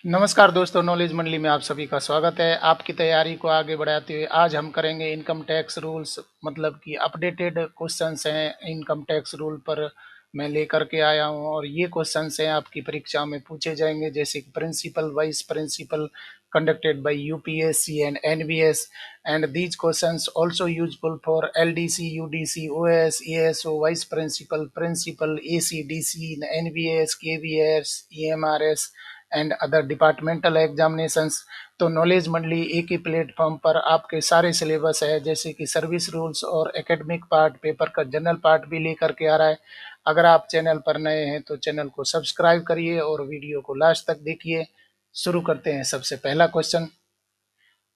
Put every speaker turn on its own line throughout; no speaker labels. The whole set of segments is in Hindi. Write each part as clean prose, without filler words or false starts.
नमस्कार दोस्तों, नॉलेज मंडली में आप सभी का स्वागत है। आपकी तैयारी को आगे बढ़ाते हुए आज हम करेंगे इनकम टैक्स रूल्स, मतलब कि अपडेटेड क्वेश्चंस हैं इनकम टैक्स रूल पर मैं लेकर के आया हूं और ये क्वेश्चंस हैं आपकी परीक्षा में पूछे जाएंगे, जैसे कि principal vice principal conducted by UPSC and NVS, and these questions also useful for LDC, UDC, OS, ASO, vice principal, principal, ACDC, NVS, KVS, EMRS and other departmental examinations. तो नॉलेज मंडली एक ही प्लेटफॉर्म पर आपके सारे सिलेबस है, जैसे कि सर्विस रूल्स और एकेडमिक पार्ट, पेपर का जनरल पार्ट भी लेकर के आ रहा है। अगर आप चैनल पर नए हैं तो चैनल को सब्सक्राइब करिए और वीडियो को लास्ट तक देखिए। शुरू करते हैं। सबसे पहला question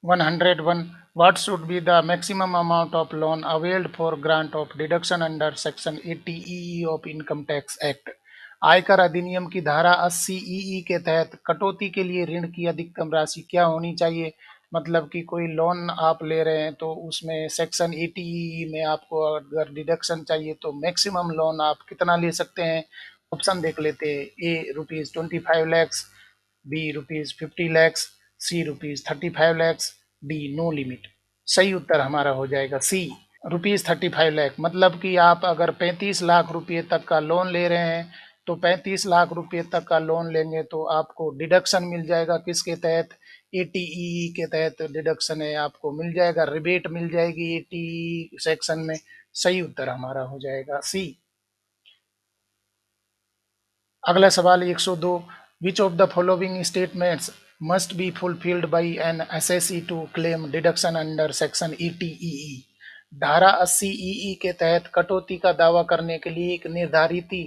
101, what should be the maximum amount of loan availed for grant of deduction under section 80 of income tax act? आयकर अधिनियम की धारा 80 के तहत कटौती के लिए ऋण की अधिकतम राशि क्या होनी चाहिए? मतलब कि कोई लोन आप ले रहे हैं तो उसमें सेक्शन 80 में आपको अगर डिडक्शन चाहिए तो मैक्सिमम लोन आप कितना ले सकते हैं? ऑप्शन देख लेते हैं। ए ₹25 lakhs, बी ₹50 lakhs, सी ₹35 lakhs, डी नो लिमिट। सही उत्तर हमारा हो जाएगा सी, ₹35 लाख। मतलब कि आप अगर 35 लाख रुपए तक का लोन ले रहे हैं तो 35 लाख रुपए तक का लोन लेंगे तो आपको डिडक्शन मिल जाएगा। किसके तहत? एटीई के तहत डिडक्शन है, आपको मिल जाएगा, रिबेट मिल जाएगी एटीई सेक्शन में। सही उत्तर हमारा हो जाएगा सी। अगला सवाल 102, which of the following statements must be fulfilled by an assessee to claim deduction under section eighty E E? धारा 80 ईई के तहत कटौती का दावा करने के लिए एक निर्धारित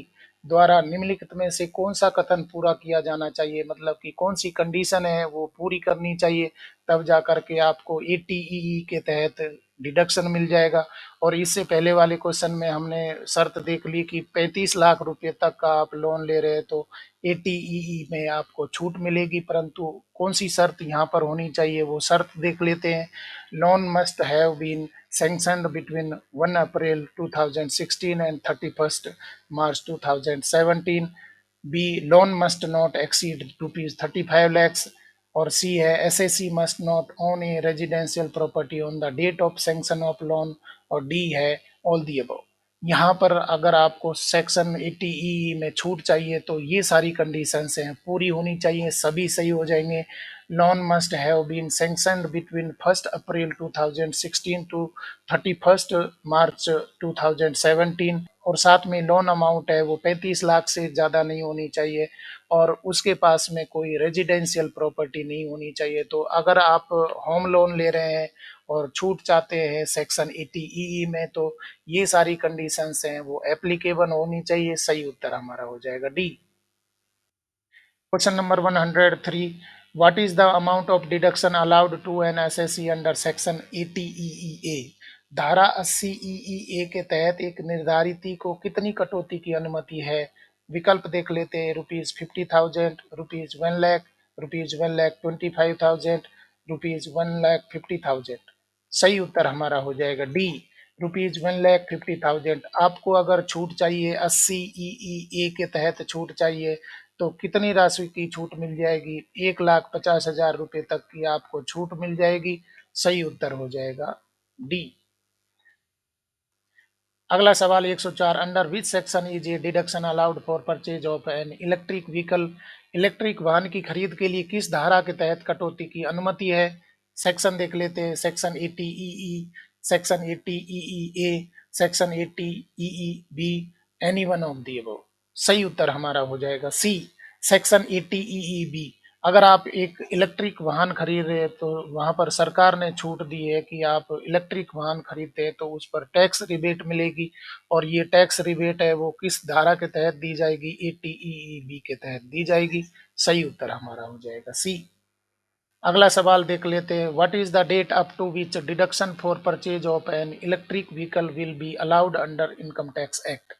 द्वारा निम्नलिखित में से कौन सा कथन पूरा किया जाना चाहिए? मतलब कि कौन सी कंडीशन है वो पूरी करनी चाहिए, तब जा करके आपको एटीईई के तहत डिडक्शन मिल जाएगा। और इससे पहले वाले क्वेश्चन में हमने शर्त देख ली कि 35 लाख रुपए तक का आप लोन ले रहे हैं तो एटीईई में आपको छूट मिलेगी, परंतु कौन सी शर्त यहाँ पर होनी चाहिए वो शर्त देख लेते हैं। Loan must have been sanctioned between 1 April 2016 and 31st March 2017। B, loan must not exceed ₹35 lakhs। और सी है SSC must not own a residential property on the date of sanction of loan. और डी है ऑल दी अबव। यहाँ पर अगर आपको सेक्शन 80 में छूट चाहिए तो ये सारी कंडीशंस हैं, पूरी होनी चाहिए, सभी सही हो जाएंगे। Loan must have been sanctioned between 1 April 2016 to 31 March 2017। और साथ में लोन अमाउंट है वो 35 लाख से ज़्यादा नहीं होनी चाहिए और उसके पास में कोई रेजिडेंशियल प्रॉपर्टी नहीं होनी चाहिए। तो अगर आप होम लोन ले रहे हैं और छूट चाहते हैं सेक्शन 80 में तो ये सारी कंडीशंस हैं वो एप्लीकेबल होनी चाहिए। सही उत्तर हमारा हो जाएगा D. Question number 103, what is the amount of deduction allowed to an SSC under section 80 धारा 80 ईईए के तहत एक निर्धारित को कितनी कटौती की अनुमति है? विकल्प देख लेते हैं। ₹50,000, ₹1 लाख, ₹1,25,000, ₹1,50,000। सही उत्तर हमारा हो जाएगा डी, ₹1,50,000। आपको अगर छूट चाहिए 80 ईईए के तहत छूट चाहिए तो कितनी राशि की छूट मिल जाएगी? 1,50,000 रुपए तक की आपको छूट मिल जाएगी। सही उत्तर हो जाएगा डी। अगला सवाल 104, under which section is a deduction allowed for purchase of an electric vehicle? Electric वाहन की खरीद के लिए किस धारा के तहत कटौती की अनुमति है? सेक्शन देख लेते हैं। Section 80 section 80 A, section 80 B, any one of the above. सही उत्तर हमारा हो जाएगा सी, सेक्शन 80 बी। अगर आप एक इलेक्ट्रिक वाहन खरीद रहे हैं तो वहां पर सरकार ने छूट दी है कि आप इलेक्ट्रिक वाहन खरीदते हैं तो उस पर टैक्स रिबेट मिलेगी। और ये टैक्स रिबेट है वो किस धारा के तहत दी जाएगी? एटीईबी के तहत दी जाएगी। सही उत्तर हमारा हो जाएगा सी। अगला सवाल देख लेते हैं। What is the date up to which deduction for purchase of an electric vehicle will be allowed under income tax act?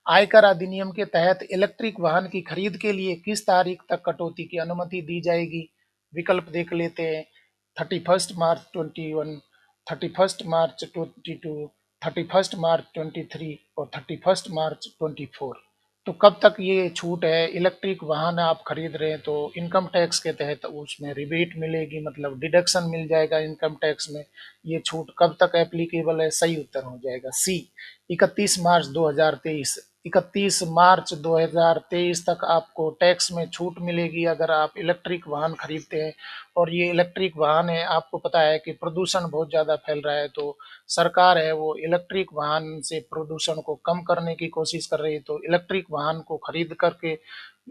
आयकर अधिनियम के तहत इलेक्ट्रिक वाहन की खरीद के लिए किस तारीख तक कटौती की अनुमति दी जाएगी? विकल्प देख लेते हैं। 31 मार्च 21, 31 मार्च 22, 31 मार्च 23 और 31 मार्च 24। तो कब तक ये छूट है? इलेक्ट्रिक वाहन आप खरीद रहे हैं तो इनकम टैक्स के तहत उसमें रिबेट मिलेगी, मतलब डिडक्शन मिल जाएगा इनकम टैक्स में। ये छूट कब तक एप्लीकेबल है? सही उत्तर हो जाएगा सी, 31 मार्च 2023। 31 मार्च 2023 तक आपको टैक्स में छूट मिलेगी अगर आप इलेक्ट्रिक वाहन खरीदते हैं। और ये इलेक्ट्रिक वाहन है, आपको पता है कि प्रदूषण बहुत ज़्यादा फैल रहा है, तो सरकार है वो इलेक्ट्रिक वाहन से प्रदूषण को कम करने की कोशिश कर रही है। तो इलेक्ट्रिक वाहन को खरीद करके,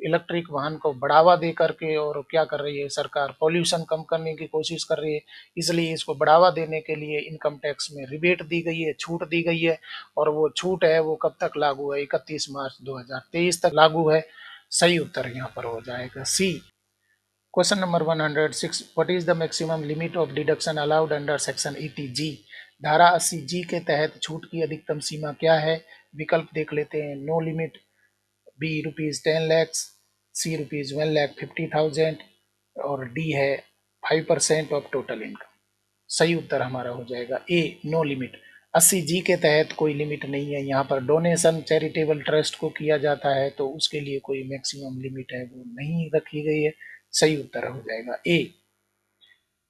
इलेक्ट्रिक वाहन को बढ़ावा दे करके, और क्या कर रही है सरकार? पॉल्यूशन कम करने की कोशिश कर रही है। इसलिए इसको बढ़ावा देने के लिए इनकम टैक्स में रिबेट दी गई है, छूट दी गई है। और वो छूट है वो कब तक लागू है? 31 मार्च 2023 तक लागू है। सही उत्तर यहाँ पर हो जाएगा C. Question number 106, what is the maximum limit of deduction allowed under section 80 G? धारा 80 जी के तहत छूट की अधिकतम सीमा क्या है? विकल्प देख लेते हैं। No limit, B rupees 10 lakhs, C rupees 1,50,000, और डी है 5% ऑफ टोटल इनकम। सही उत्तर हमारा हो जाएगा ए, नो लिमिट। 80 जी के तहत कोई लिमिट नहीं है। यहाँ पर डोनेशन चैरिटेबल ट्रस्ट को किया जाता है, तो उसके लिए कोई मैक्सिमम लिमिट है वो नहीं रखी गई है। सही उत्तर हो जाएगा A.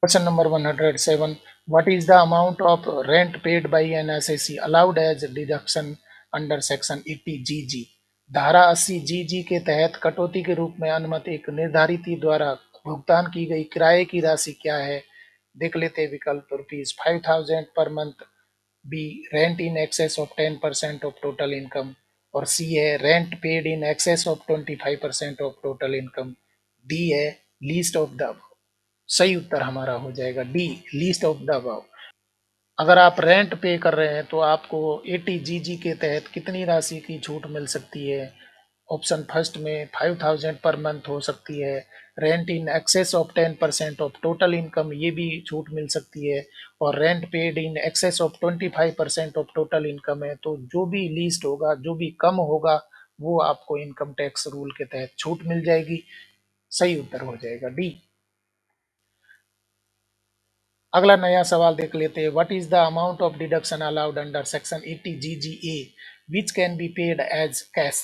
Question number 107, what is the amount of rent paid by an assessee allowed as deduction under section 80 G? धारा 80 जी के तहत कटौती के रूप में अनुमत एक निर्धारित द्वारा भुगतान की गई किराए की राशि क्या है? देख लेते हैं विकल्प। Rupees 5,000 per month, B rent in excess of 10% of total income, और सी है rent paid in excess of 25% of total income, D है लीस्ट ऑफ द। सही उत्तर हमारा हो जाएगा D, least of the above. अगर आप रेंट पे कर रहे हैं तो आपको 80 जीजी के तहत कितनी राशि की छूट मिल सकती है? ऑप्शन फर्स्ट में 5,000 पर मंथ हो सकती है। Rent in excess of 10% of total income, ये भी छूट मिल सकती है। और rent paid in excess of 25% of total income है। तो जो भी लीस्ट होगा, जो भी कम होगा, वो आपको इनकम टैक्स रूल के तहत छूट मिल जाएगी। सही उत्तर हो जाएगा डी। अगला नया सवाल देख लेते हैं। What is the amount of deduction allowed under section 80 G G A which can be paid as cash?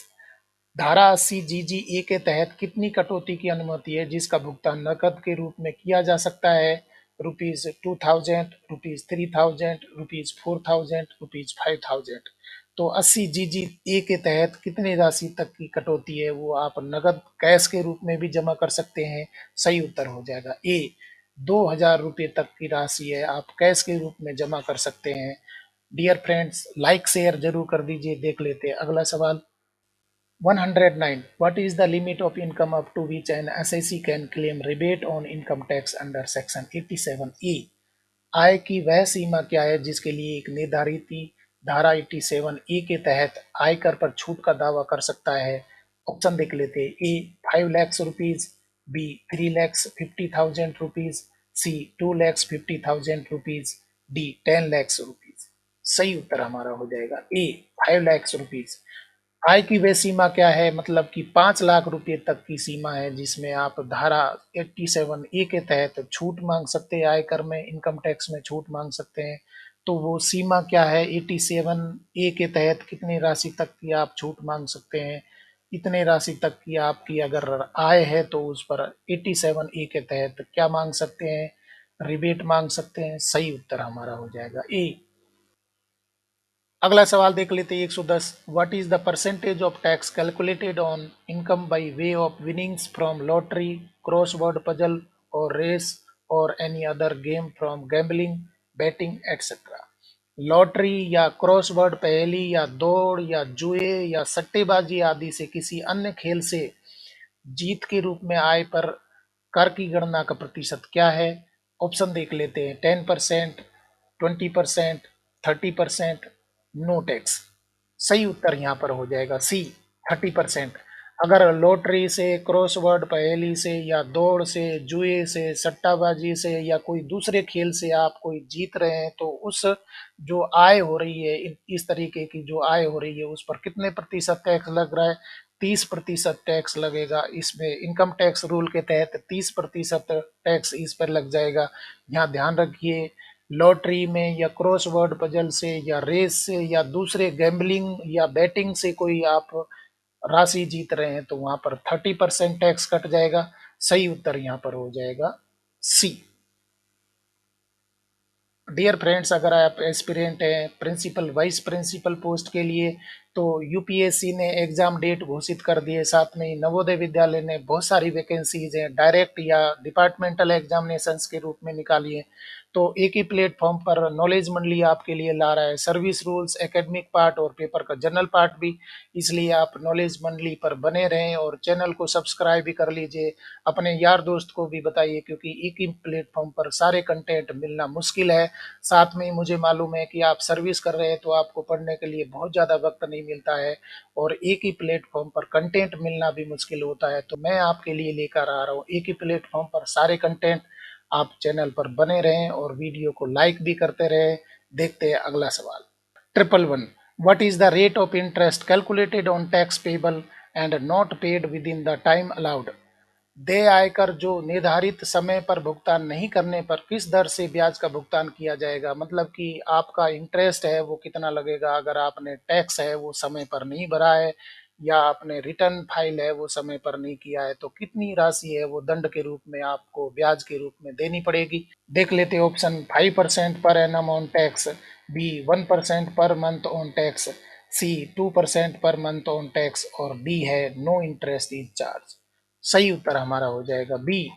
धारा 80 जीजीए के तहत कितनी कटौती की अनुमति है जिसका भुगतान नकद के रूप में किया जा सकता है? Rupees 2,000, rupees 3,000, rupees 4,000, rupees 5,000। तो 80 जीजीए के तहत कितनी राशि तक की कटौती है वो आप नकद कैश के रूप में भी जमा कर सकते हैं। सही उत्तर हो जाएगा ए, 2,000 रुपये तक की राशि है आप कैश के रूप में जमा कर सकते हैं। डियर फ्रेंड्स, लाइक शेयर जरूर कर दीजिए। देख लेते हैं अगला सवाल। 109, what is the limit of income up to which an SIC can claim rebate on income tax under section 87E? आय की वह सीमा क्या है जिसके लिए एक निर्धारित धारा 87E के तहत आयकर पर छूट का दावा कर सकता है? ऑप्शन देख लेते हैं। ए 5 लाख रुपीज, बी 3,50,000 रुपीज, सी 2,50,000 रुपीज, डी 10 लाख रुपीज। सही उत्तर हमारा हो जाएगा ए, 5 लाख रुपीज। आय की वह सीमा क्या है? मतलब कि 5 लाख रुपए तक की सीमा है जिसमें आप धारा 87 ए के तहत छूट मांग सकते हैं, आयकर में इनकम टैक्स में छूट मांग सकते हैं। तो वो सीमा क्या है? 87 ए के तहत कितनी राशि तक की आप छूट मांग सकते हैं? इतने राशि तक की आपकी अगर आय है तो उस पर 87 ए के तहत क्या मांग सकते हैं? रिबेट मांग सकते हैं। सही उत्तर हमारा हो जाएगा ए। अगला सवाल देख लेते हैं 110, what is the percentage of tax calculated on income by way of winnings from lottery, cross word puzzle और रेस और any other game from gambling, batting etcetera? Lottery या क्रॉस वर्ड पहेली या दौड़ या जुए या सट्टेबाजी आदि से किसी अन्य खेल से जीत के रूप में आय पर कर की गणना का प्रतिशत क्या है? ऑप्शन देख लेते हैं। 10%, 20%, 30%, नो टैक्स। सही उत्तर यहाँ पर हो जाएगा सी, 30%। अगर लॉटरी से, क्रॉसवर्ड पहेली से या दौड़ से, जुए से, सट्टाबाजी से या कोई दूसरे खेल से आप कोई जीत रहे हैं तो उस जो आय हो रही है, इस तरीके की जो आय हो रही है उस पर कितने प्रतिशत टैक्स लग रहा है? 30% टैक्स लगेगा। इसमें इनकम टैक्स रूल के तहत 30% टैक्स इस पर लग जाएगा। यहाँ ध्यान रखिए, लॉटरी में या क्रॉसवर्ड पजल से या रेस से या दूसरे गैम्बलिंग या बैटिंग से कोई आप राशि जीत रहे हैं तो वहां पर 30% टैक्स कट जाएगा। सही उत्तर यहाँ पर हो जाएगा सी। डियर फ्रेंड्स, अगर आप एस्पिरेंट हैं प्रिंसिपल वाइस प्रिंसिपल पोस्ट के लिए, तो यूपीएससी ने एग्जाम डेट घोषित कर दिए, साथ में ही नवोदय विद्यालय ने बहुत सारी वैकेंसीज हैं डायरेक्ट या डिपार्टमेंटल एग्जामिनेशंस के रूप में निकाली है। तो एक ही प्लेटफॉर्म पर नॉलेज मंडली आपके लिए ला रहा है सर्विस रूल्स, एकेडमिक पार्ट और पेपर का जनरल पार्ट भी। इसलिए आप नॉलेज मंडली पर बने रहें और चैनल को सब्सक्राइब भी कर लीजिए। अपने यार दोस्त को भी बताइए, क्योंकि एक ही प्लेटफॉर्म पर सारे कंटेंट मिलना मुश्किल है। साथ में ही मुझे मालूम है कि आप सर्विस कर रहे हैं तो आपको पढ़ने के लिए बहुत ज़्यादा वक्त नहीं मिलता है, और एक ही प्लेटफॉर्म पर कंटेंट मिलना भी मुश्किल होता है। तो मैं आपके लिए लेकर आ रहा हूँ एक ही प्लेटफॉर्म पर सारे कंटेंट। आप चैनल पर बने रहें और वीडियो को लाइक भी करते रहें। देखते हैं अगला सवाल। 111, what is the rate of interest calculated on tax payable and not paid within the time allowed? देय आयकर जो निर्धारित समय पर भुगतान नहीं करने पर किस दर से ब्याज का भुगतान किया जाएगा। मतलब कि आपका इंटरेस्ट है वो कितना लगेगा अगर आपने टैक्स है वो समय पर नहीं भरा है, या आपने रिटर्न फाइल है वो समय पर नहीं किया है, तो कितनी राशि है वो दंड के रूप में आपको ब्याज के रूप में देनी पड़ेगी। देख लेते हैं option. 5% per annum on tax, B 1% पर month on tax, C 2% per month on tax, और डी है नो इंटरेस्ट इज चार्ज। सही उत्तर हमारा हो जाएगा बी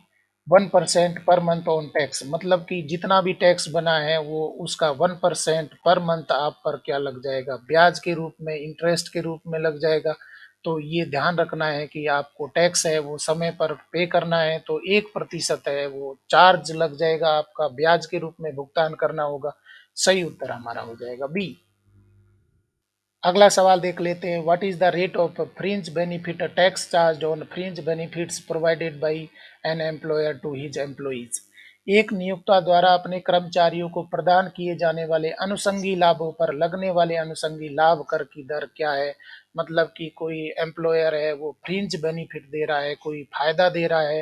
1% पर मंथ ऑन टैक्स। मतलब कि जितना भी टैक्स बना है वो उसका 1% पर मंथ आप पर क्या लग जाएगा, ब्याज के रूप में, इंटरेस्ट के रूप में लग जाएगा। तो ये ध्यान रखना है कि आपको टैक्स है वो समय पर पे करना है, तो 1% है वो चार्ज लग जाएगा, आपका ब्याज के रूप में भुगतान करना होगा। सही उत्तर हमारा हो जाएगा बी। अगला सवाल देख लेते हैं। What is the rate of fringe benefit tax charge on fringe benefits provided by an employer to his employees. एक नियोक्ता द्वारा अपने कर्मचारियों को प्रदान किए जाने वाले अनुषंगी लाभों पर लगने वाले अनुषंगी लाभ कर की दर क्या है। मतलब कि कोई एम्प्लॉयर है वो फ्रिंज बेनिफिट दे रहा है, कोई फायदा दे रहा है,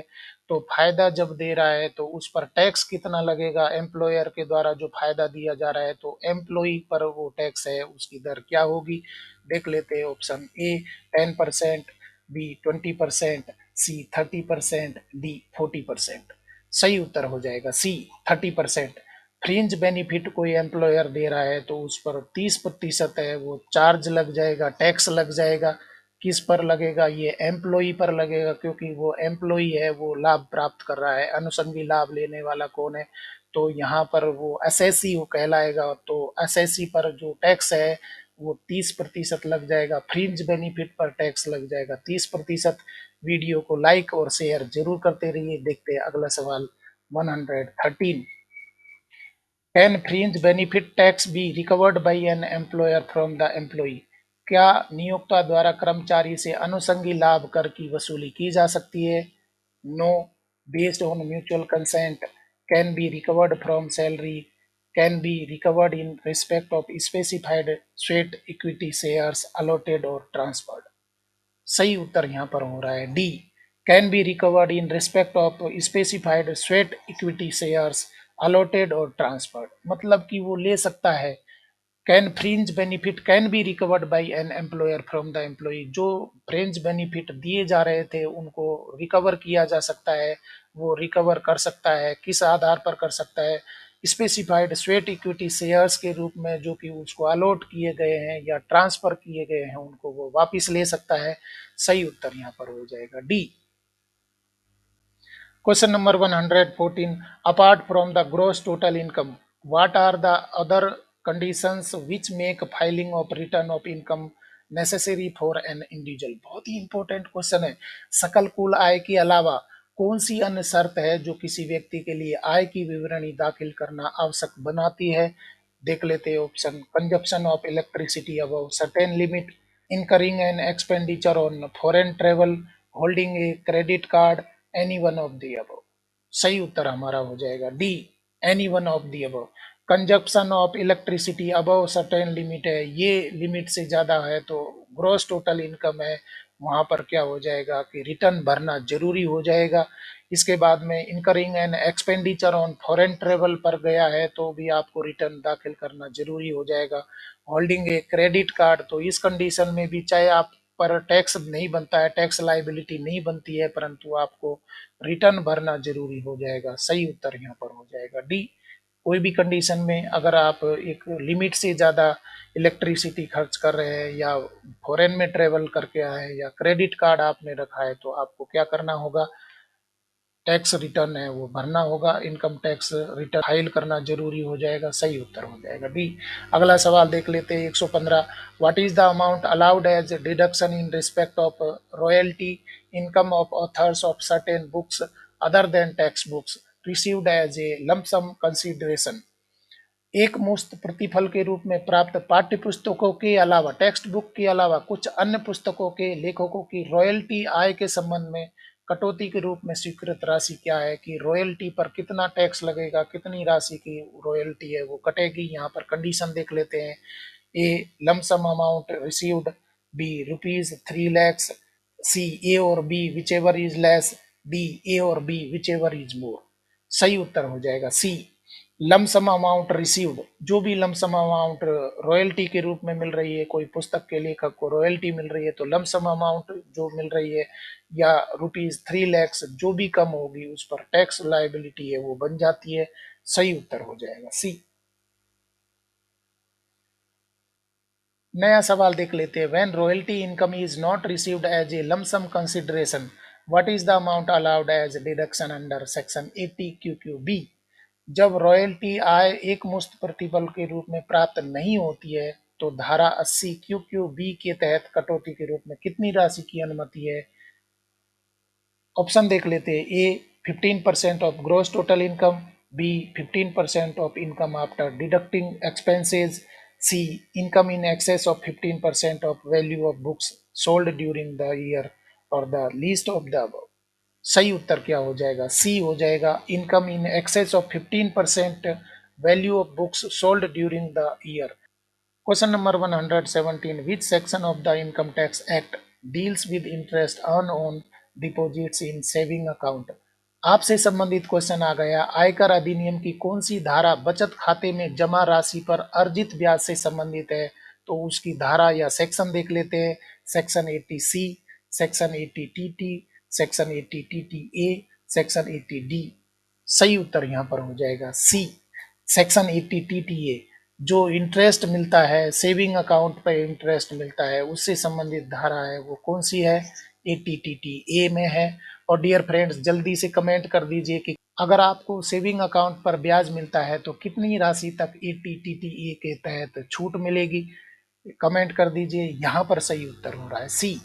तो फायदा जब दे रहा है तो उस पर टैक्स कितना लगेगा, एम्प्लॉयर के द्वारा जो फायदा दिया जा रहा है तो एम्प्लॉई पर वो टैक्स है उसकी दर क्या होगी। देख लेते हैं ऑप्शन। ए 10%, बी 20%, सी 30%, डी 40%। सही उत्तर हो जाएगा सी 30%। फ्रिंज बेनिफिट कोई एम्प्लॉयर दे रहा है तो उस पर 30% है वो चार्ज लग जाएगा, टैक्स लग जाएगा। किस पर लगेगा, ये एम्प्लॉई पर लगेगा, क्योंकि वो एम्प्लॉई है वो लाभ प्राप्त कर रहा है। अनुषंगी लाभ लेने वाला कौन है, तो यहाँ पर वो एसएससी वो कहलाएगा। तो एसएससी पर जो टैक्स है वो 30% लग जाएगा, फ्रिंज बेनिफिट पर टैक्स लग जाएगा 30%। वीडियो को लाइक और शेयर जरूर करते रहिए। देखते हैं अगला सवाल। 113, can fringe benefit tax be recovered by an employer from the employee. क्या नियोक्ता द्वारा कर्मचारी से अनुषंगी लाभ कर की वसूली की जा सकती है। No, based on mutual consent, can be recovered from salary, can be recovered in respect of specified sweat equity shares allotted और ट्रांसफर्ड। सही उत्तर यहाँ पर हो रहा है D, can be recovered in respect of specified sweat equity shares allotted और ट्रांसफर्ड। मतलब कि वो ले सकता है। Can fringe benefit can be recovered by an employer from the employee. जो फ्रिंज बेनिफिट दिए जा रहे थे उनको रिकवर किया जा सकता है। वो रिकवर कर सकता है, किस आधार पर कर सकता है, स्पेसिफाइड स्वेट इक्विटी शेयर्स के रूप में जो कि उसको अलॉट किए गए हैं या ट्रांसफर किए गए हैं उनको वो वापस ले सकता है। सही उत्तर यहाँ पर हो जाएगा D. Question number 114. Apart from the gross total income, what are the other conditions which make filing of return of income necessary for an individual? बहुत ही इंपॉर्टेंट क्वेश्चन है। सकल कुल आय के अलावा कौन सी अन्य शर्त है जो किसी व्यक्ति के लिए आय की विवरणी दाखिल करना आवश्यक बनाती है। देख लेते हैं option. Consumption of electricity above certain limit, incurring an expenditure on foreign travel, holding a credit card, any one of the above। सही उत्तर हमारा हो जाएगा D, any one of the above. Consumption of electricity above certain limit है, ये लिमिट से ज़्यादा है तो ग्रॉस टोटल इनकम है, वहाँ पर क्या हो जाएगा कि रिटर्न भरना जरूरी हो जाएगा। इसके बाद में incurring an expenditure on foreign travel पर गया है तो भी आपको रिटर्न दाखिल करना जरूरी हो जाएगा। होल्डिंग ए क्रेडिट कार्ड, तो इस कंडीशन में भी चाहे आप पर टैक्स नहीं बनता है, टैक्स लायबिलिटी नहीं बनती है, परंतु आपको रिटर्न भरना ज़रूरी हो जाएगा। सही उत्तर यहाँ पर हो जाएगा डी। कोई भी कंडीशन में अगर आप एक लिमिट से ज़्यादा इलेक्ट्रिसिटी खर्च कर रहे हैं या फॉरेन में ट्रेवल करके आए हैं या क्रेडिट कार्ड आपने रखा है तो आपको क्या करना होगा, टैक्स रिटर्न है वो भरना होगा, इनकम टैक्स रिटर्न फाइल करना जरूरी हो जाएगा। सही उत्तर हो जाएगा डी। अगला सवाल देख लेते हैं 115। What is the amount allowed as deduction in respect of royalty income of authors of certain books other than text books received as a lump sum consideration. एक मुश्त प्रतिफल के रूप में प्राप्त पाठ्य पुस्तकों के अलावा, टेक्स्ट बुक के अलावा कुछ अन्य पुस्तकों के लेखकों की रॉयल्टी आय के संबंध में कटौती के रूप में स्वीकृत राशि क्या है, कि रॉयल्टी पर कितना टैक्स लगेगा, कितनी राशि की रॉयल्टी है वो कटेगी। यहाँ पर कंडीशन देख लेते हैं। A lump sum amount received, B ₹3 lakhs, C A और B whichever is less, D A और B whichever is more. सही उत्तर हो जाएगा सी लमसम अमाउंट रिसीव्ड। जो भी लमसम अमाउंट रॉयल्टी के रूप में मिल रही है, कोई पुस्तक के लेखक को रॉयल्टी मिल रही है तो लमसम अमाउंट जो मिल रही है या ₹3 lakhs जो भी कम होगी उस पर टैक्स लायबिलिटी है वो बन जाती है। सही उत्तर हो जाएगा सी। नया सवाल देख लेते हैं। When royalty income is not received as a lump sum consideration, what is the amount allowed as deduction under section 80 QQ B. जब रॉयल्टी आय एक मुश्त प्रतिफल के रूप में प्राप्त नहीं होती है तो धारा 80 QQ बी के तहत कटौती के रूप में कितनी राशि की अनुमति है। ऑप्शन देख लेते हैं। A 15% of gross total income, B 15% of income after deducting expenses, C income in excess of 15% of value of books sold during the year और the least of the above. सही उत्तर क्या हो जाएगा, सी हो जाएगा income in excess of 15% value of books sold during the year. Question number 117, which section of the income tax act deals with interest earn on deposits in saving account. आपसे संबंधित क्वेश्चन आ गया। आयकर अधिनियम की कौन सी धारा बचत खाते में जमा राशि पर अर्जित ब्याज से संबंधित है, तो उसकी धारा या सेक्शन देख लेते हैं। Section 80C, section 80TT, section 80TTA, section 80D। सही उत्तर यहाँ पर हो जाएगा सी सेक्शन 80TTA। जो इंटरेस्ट मिलता है, सेविंग अकाउंट पे इंटरेस्ट मिलता है, उससे संबंधित धारा है वो कौन सी है, 80TTA में है। और डियर फ्रेंड्स जल्दी से कमेंट कर दीजिए कि अगर आपको सेविंग अकाउंट पर ब्याज मिलता है तो कितनी राशि तक 80TTA के तहत छूट मिलेगी। कमेंट कर दीजिए। यहाँ पर सही उत्तर हो रहा है सी।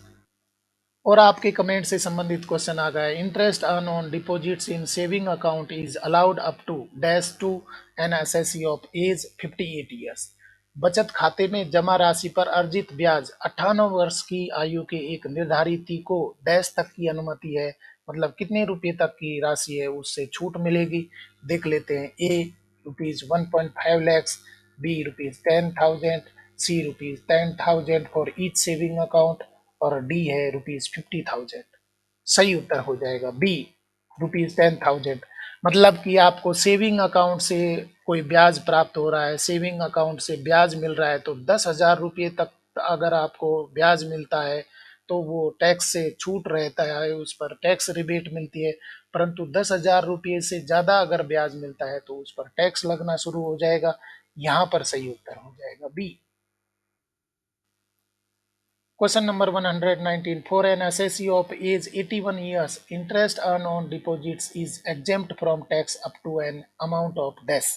और आपके कमेंट से संबंधित क्वेश्चन आ गया। Interest earn on deposits in saving account is allowed up to dash to an SSC of age 58 years. बचत खाते में जमा राशि पर अर्जित ब्याज 58 वर्ष की आयु के एक निर्धारित को डैश तक की अनुमति है, मतलब कितने रुपए तक की राशि है उससे छूट मिलेगी। देख लेते हैं। A ₹1.5 lakhs, B ₹10,000, C ₹10,000 for each saving account और डी है ₹50,000। सही उत्तर हो जाएगा बी ₹10,000। मतलब कि आपको सेविंग अकाउंट से कोई ब्याज प्राप्त हो रहा है, सेविंग अकाउंट से ब्याज मिल रहा है तो 10,000 रुपये तक अगर आपको ब्याज मिलता है तो वो टैक्स से छूट रहता है, उस पर टैक्स रिबेट मिलती है। परंतु 10,000 रुपये से ज़्यादा अगर ब्याज मिलता है तो उस पर टैक्स लगना शुरू हो जाएगा। यहाँ पर सही उत्तर हो जाएगा B. Question number 119. For an assessee of age 81 years, interest earned on deposits is exempt from tax up to an amount of dash.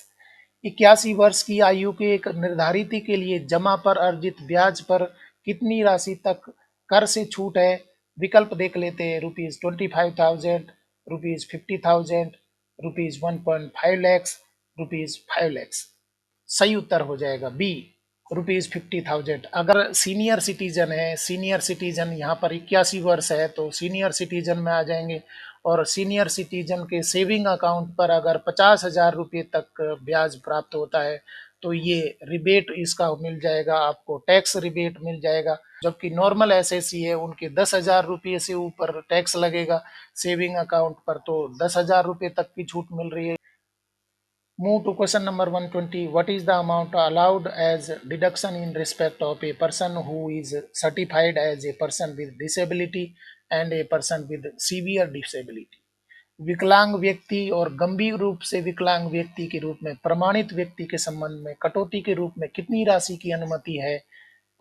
81 वर्ष की आयु के एक निर्धारित के लिए जमा पर अर्जित ब्याज पर कितनी राशि तक कर से छूट है। विकल्प देख लेते हैं। ₹25,000, ₹50,000, ₹1.5 lakhs, ₹5 lakhs। सही उत्तर हो जाएगा बी ₹50,000। अगर सीनियर सिटीजन है, सीनियर सिटीजन यहाँ पर 81 वर्ष है तो सीनियर सिटीजन में आ जाएंगे। और सीनियर सिटीजन के सेविंग अकाउंट पर अगर 50,000 रुपये तक ब्याज प्राप्त होता है तो ये रिबेट इसका मिल जाएगा, आपको टैक्स रिबेट मिल जाएगा। जबकि नॉर्मल एसएससी है उनके 10,000 रुपये से ऊपर टैक्स लगेगा सेविंग अकाउंट पर, तो 10,000 रुपये तक की छूट मिल रही है। Move to question number 120. What is the amount allowed as deduction in respect of a person who is certified as a person with disability and a person with severe disability? विकलांग व्यक्ति और गंभीर रूप से विकलांग व्यक्ति के रूप में प्रमाणित व्यक्ति के संबंध में कटौती के रूप में कितनी राशि की अनुमति है?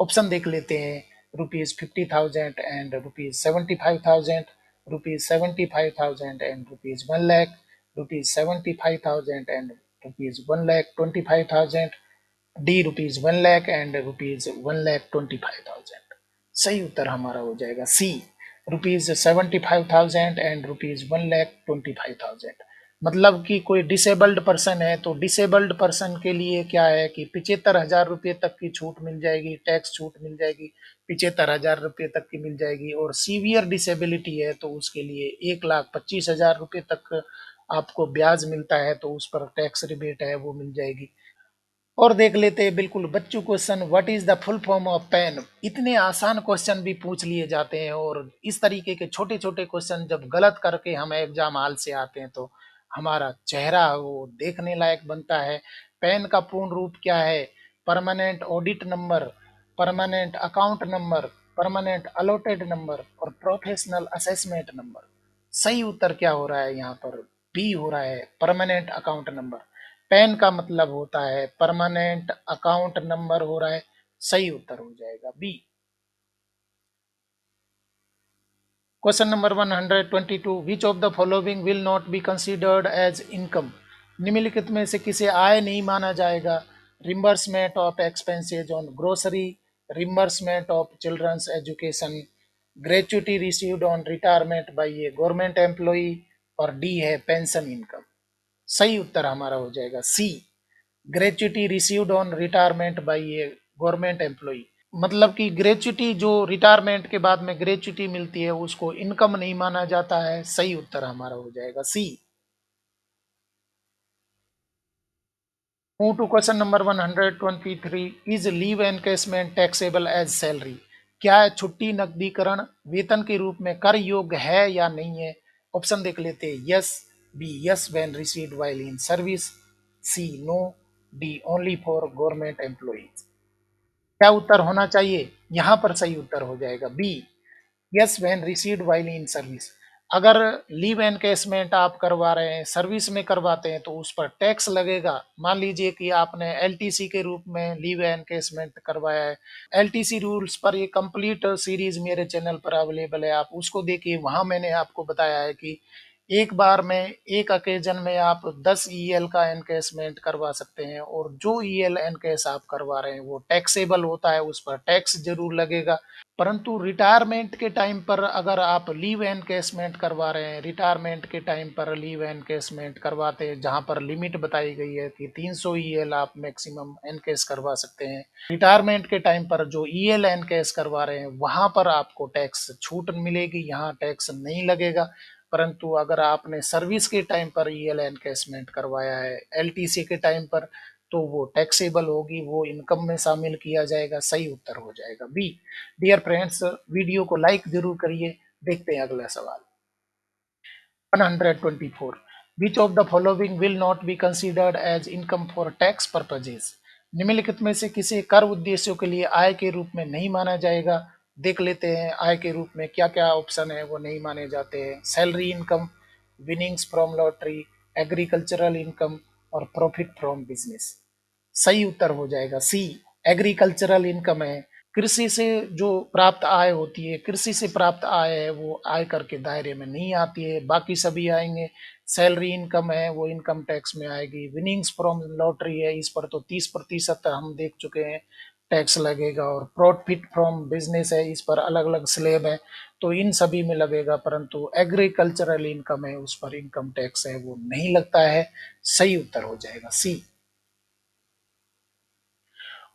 ऑप्शन देख लेते हैं। ₹50,000 and ₹75,000, ₹75,000 and ₹1,00,000, ₹75,000 and ₹1,25,000, D ₹1,00,000 and ₹1,25,000। सही उत्तर हमारा हो जाएगा सी, ₹75,000 एंड ₹1,25,000। मतलब कि कोई डिसेबल्ड पर्सन है तो डिसेबल्ड पर्सन के लिए क्या है कि 75,000 रुपये तक की छूट मिल जाएगी, टैक्स छूट मिल जाएगी, 75,000 रुपये तक की मिल जाएगी। और सीवियर डिसेबिलिटी है तो उसके लिए 1,25,000 रुपये तक आपको ब्याज मिलता है, तो उस पर टैक्स रिबेट है वो मिल जाएगी। और देख लेते हैं बिल्कुल बच्चों question, what is the full form of pan. इतने आसान क्वेश्चन भी पूछ लिए जाते हैं, और इस तरीके के छोटे छोटे क्वेश्चन जब गलत करके हम एग्जाम हॉल से आते हैं तो हमारा चेहरा वो देखने लायक बनता है। पैन का पूर्ण रूप क्या है? Permanent audit number, permanent account number, permanent allotted number और प्रोफेशनल असेसमेंट नंबर। सही उत्तर क्या हो रहा है यहाँ पर? बी हो रहा है, परमानेंट अकाउंट नंबर। पैन का मतलब होता है परमानेंट अकाउंट नंबर हो रहा है। सही उत्तर हो जाएगा B. Question number 122, which of the following will not be considered as income. निम्नलिखित में से किसे आय नहीं माना जाएगा? Reimbursement of expenses on grocery, reimbursement of children's education, gratuity received on retirement by a government employee, और डी है पेंशन इनकम। सही उत्तर हमारा हो जाएगा C, gratuity received on retirement by a government employee. मतलब कि ग्रेचुटी जो रिटायरमेंट के बाद में ग्रेचुटी मिलती है उसको इनकम नहीं माना जाता है। सही उत्तर हमारा हो जाएगा C. Move to question number 123, is leave encashment taxable as salary. क्या है छुट्टी नकदीकरण वेतन के रूप में कर योग्य है या नहीं है? ऑप्शन देख लेते हैं। Yes, B yes when received while in service, C no, D only for government employees. क्या उत्तर होना चाहिए? यहां पर सही उत्तर हो जाएगा B, yes when received while in service. अगर लीव एनकेसमेंट आप करवा रहे हैं, सर्विस में करवाते हैं, तो उस पर टैक्स लगेगा। मान लीजिए कि आपने एलटीसी के रूप में लीव एनकेसमेंट करवाया है। एलटीसी रूल्स पर ये कंप्लीट सीरीज मेरे चैनल पर अवेलेबल है, आप उसको देखिए। वहां मैंने आपको बताया है कि एक बार में एक अकेजन में आप 10 ईएल का एनकेसमेंट करवा सकते हैं, और जो ईएल एनकेस आप करवा रहे हैं वो टैक्सेबल होता है, उस पर टैक्स जरूर लगेगा। परंतु रिटायरमेंट के टाइम पर अगर आप लीव एनकेसमेंट करवा रहे हैं, रिटायरमेंट के टाइम पर लीव एनकेसमेंट करवाते हैं, जहां पर लिमिट बताई गई है कि 300 ईएल आप मैक्सिमम एनकेस करवा सकते हैं, रिटायरमेंट के टाइम पर जो ईएल एनकेस करवा रहे हैं वहां पर आपको टैक्स छूट मिलेगी, यहाँ टैक्स नहीं लगेगा। परंतु अगर आपने सर्विस के टाइम पर ईएल एनकेसमेंट करवाया है, एलटीसी के टाइम पर, तो वो टैक्सेबल होगी, वो इनकम में शामिल किया जाएगा। सही उत्तर हो जाएगा बी। डियर फ्रेंड्स, वीडियो को लाइक जरूर करिए। देखते हैं अगला सवाल। 124, which of the following will not be considered as income for tax purposes. निम्नलिखित में से किसी कर उद्देश्यों के लिए आय के रूप में नहीं माना जाएगा। देख लेते हैं आय के रूप में क्या क्या ऑप्शन है वो नहीं माने जाते हैं। Salary income, winnings from lottery, agricultural income और प्रॉफिट फ्रॉम बिजनेस। सही उत्तर हो जाएगा सी, एग्रीकल्चरल इनकम है। कृषि से जो प्राप्त आय होती है, कृषि से प्राप्त आय है, वो आयकर के दायरे में नहीं आती है, बाकी सभी आएंगे। सैलरी इनकम है वो इनकम टैक्स में आएगी। विनिंग्स फ्रॉम लॉटरी है, इस पर तो 30% हम देख चुके हैं टैक्स लगेगा। और प्रॉफिट फ्रॉम बिजनेस है, इस पर अलग अलग स्लैब है, तो इन सभी में लगेगा। परंतु एग्रीकल्चरल इनकम है उस पर इनकम टैक्स है वो नहीं लगता है। सही उत्तर हो जाएगा सी।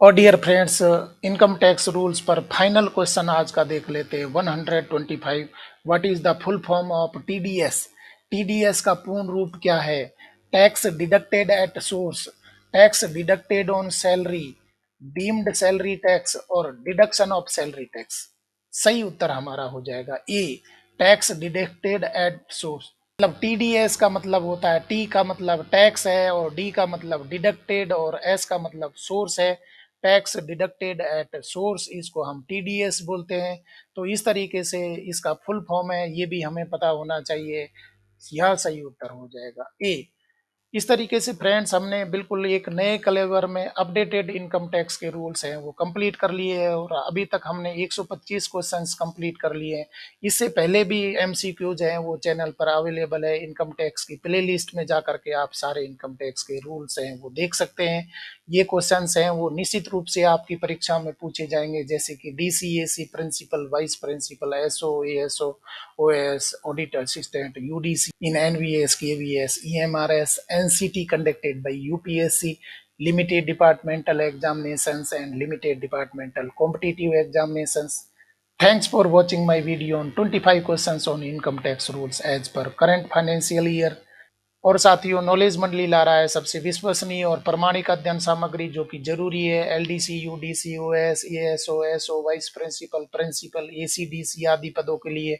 और dear friends, income tax rules पर फाइनल क्वेश्चन आज का देख लेते हैं। 125, what is the full form of TDS. TDS का पूर्ण रूप क्या है? Tax deducted at source, tax deducted on salary, deemed salary tax और डिडक्शन ऑफ सैलरी टैक्स। सही उत्तर हमारा हो जाएगा A, tax deducted at source. मतलब टीडीएस का मतलब होता है, टी का मतलब टैक्स है और डी का मतलब डिडक्टेड और एस का मतलब सोर्स है। टैक्स डिडक्टेड एट सोर्स, इसको हम टीडीएस बोलते हैं। तो इस तरीके से इसका फुल फॉर्म है, ये भी हमें पता होना चाहिए। यह सही उत्तर हो जाएगा ए। इस तरीके से फ्रेंड्स हमने बिल्कुल एक नए कलेवर में अपडेटेड इनकम टैक्स के रूल्स हैं वो कंप्लीट कर लिए हैं, और अभी तक हमने 125 क्वेश्चंस कंप्लीट कर लिए हैं। इससे पहले भी एमसीक्यूज हैं वो चैनल पर अवेलेबल है। इनकम टैक्स की प्लेलिस्ट में जा करके आप सारे इनकम टैक्स के रूल्स हैं वो देख सकते हैं। ये क्वेश्चंस हैं वो निश्चित रूप से आपकी परीक्षा में पूछे जाएंगे, जैसे कि D C A C principal, vice principal, SO, ASO, OS, audit assistant, UDC in NVS, KVS, EMRS, NCT conducted by UPSC, limited departmental examinations and limited departmental competitive examinations. Thanks for watching my video on 25 questions on income tax rules as per current financial year। और साथियों, नॉलेज मंडली ला रहा है सबसे विश्वसनीय और प्रमाणिक अध्ययन सामग्री जो कि जरूरी है LDC, UDC, OS, ASO, SO, vice principal, principal, ACDC आदि पदों के लिए,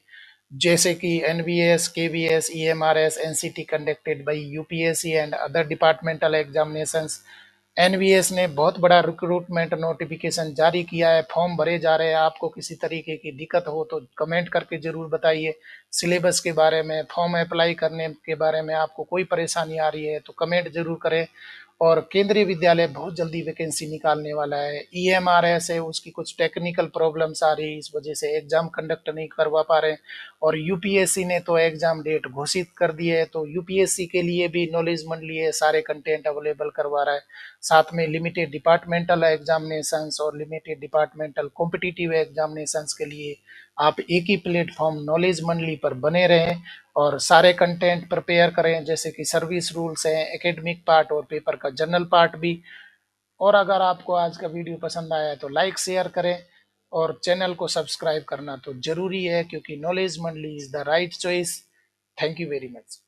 जैसे कि NVS, KVS, EMRS, NCT conducted by UPSC and other departmental examinations. NVS ने बहुत बड़ा रिक्रूटमेंट नोटिफिकेशन जारी किया है, फॉर्म भरे जा रहे हैं। आपको किसी तरीके की दिक्कत हो तो कमेंट करके जरूर बताइए। सिलेबस के बारे में, फॉर्म अप्लाई करने के बारे में आपको कोई परेशानी आ रही है तो कमेंट जरूर करें। और केंद्रीय विद्यालय बहुत जल्दी वैकेंसी निकालने वाला है। ईएमआरएस है, उसकी कुछ टेक्निकल प्रॉब्लम्स आ रही है, इस वजह से एग्जाम कंडक्ट नहीं करवा पा रहे। और यूपीएससी ने तो एग्जाम डेट घोषित कर दी है, तो यूपीएससी के लिए भी नॉलेज मंडली है सारे कंटेंट अवेलेबल करवा रहा है। साथ में लिमिटेड डिपार्टमेंटल एग्जामिनेशंस और लिमिटेड डिपार्टमेंटल कॉम्पिटिटिव एग्जामिनेशंस के लिए आप एक ही प्लेटफॉर्म नॉलेज मंडली पर बने रहें और सारे कंटेंट प्रिपेयर करें, जैसे कि सर्विस रूल्स हैं, एकेडमिक पार्ट और पेपर का जनरल पार्ट भी। और अगर आपको आज का वीडियो पसंद आया है तो लाइक शेयर करें और चैनल को सब्सक्राइब करना तो जरूरी है, क्योंकि नॉलेज मंडली is the right choice. Thank you very much.